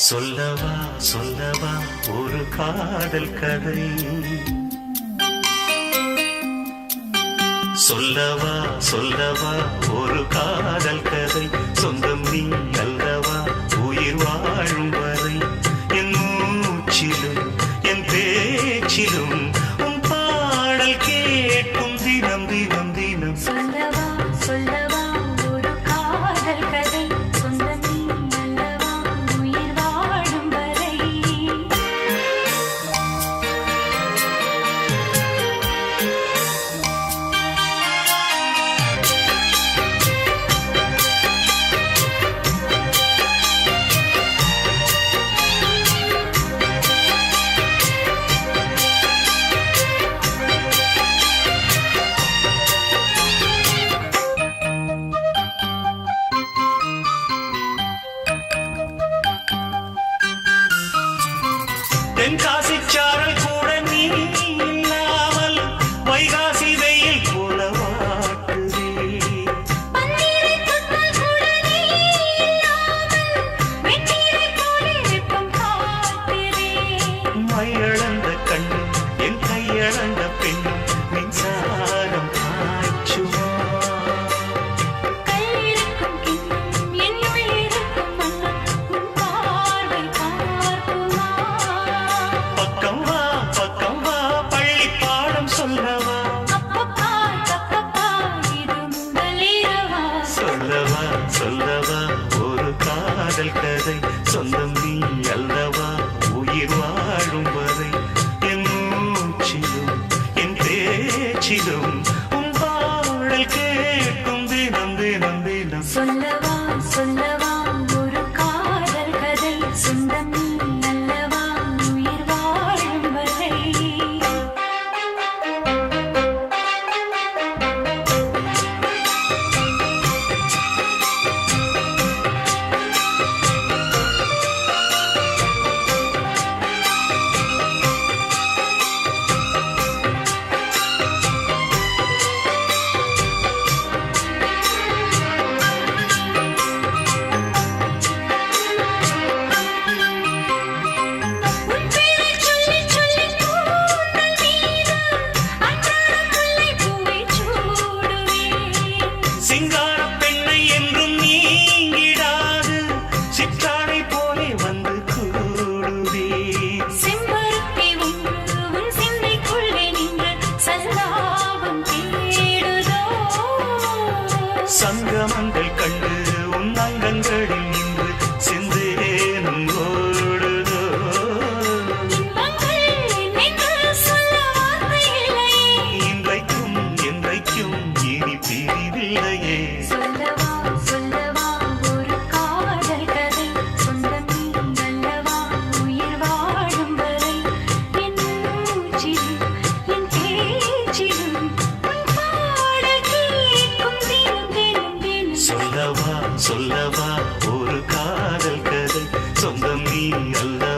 சொல்லவா சொல்லவா ஒரு காதல் கதை, சொல்லவா சொல்லவா ஒரு காதல் கதை, சொந்தம் நீ அல்லவா உயிர் வாழும் வரை, என் மூச்சிலும் என் பேச்சிலும் உன் பாடல் கேட்கும் தினம் தினம் தினம். சொல்லவா சொல்லவா ஒரு காதல் கதை, சொந்தம் நீ அல்லவா உயிர் வாழும் வரை. தென்காசி சாரல் கூட நீ இல்லாமல் வைகாசி வெயில் போல வாட்டுதே. பன்னீரை தொட்டால் கூட நீ இல்லாமல் வெந்நீரை போல வெப்பம் காட்டுதே. மையளந்த கண்ணும் என் கையளந்த பெண்ணும் மின்சாரம் பாய்ச்சுமா. கல்லிருக்கும் கிண்ணம் என்னுள் இருக்கும் மன்னன் உன் பார்வை பார்க்குமா. பக்கம் வா பள்ளி பாடம் சொல்லவா, அப்பப்பா தப்பப்பா இது முதலிரவா. சொல்லவா சொல்லவா ஒரு காதல் கதை, சொந்தம் நீ அல்லவா உயிர் வாழும் வரை, என் மூச்சிலும் என் பேச்சிலும் உன் பாடல் கேட்கும் தினம் தினம் தினம். சொல்லவா சொல்லவா ஒரு காதல் கதை, சொந்தம் நீ அல்லவா உயிர் வாழும் வரை. உன் பேரைச் சொல்லிச் சொல்லிக் கூந்தல் மீது அன்றாடம் முல்லைப் பூவைச் சூடுவேன். சிங்காரப் பெண்ணை என்றும் நீங்கிடாது, சிற்றாடை போலே வந்து கூடுவே. செம்பருத்தி ஒன்று உன் சிந்தைக்குள்ளே நின்று சல்லாபம் தேடுதோ. சங்கமங்கள் கண்டு உன் அங்கங்களில் நின்று சிந்தேனும் ஓடுதோ. இன்பங்கள் என்னென்று சொல்ல வார்த்தை இல்லையே. இன்றைக்கும் என்றைக்கும் இனி பிரிவில்லையே. சொல்லவா சொல்லவா ஒரு காதல் கதை, சொந்தம் நீ அல்லவா உயிர் வாழும் வரை, என் மூச்சிலும் என் பேச்சிலும் உன் பாடல் கேட்கும் தினம் தினம் தினம். சொல்லவா சொல்லவா ஒரு காதல் கதை, சொந்தம் நீ அல்ல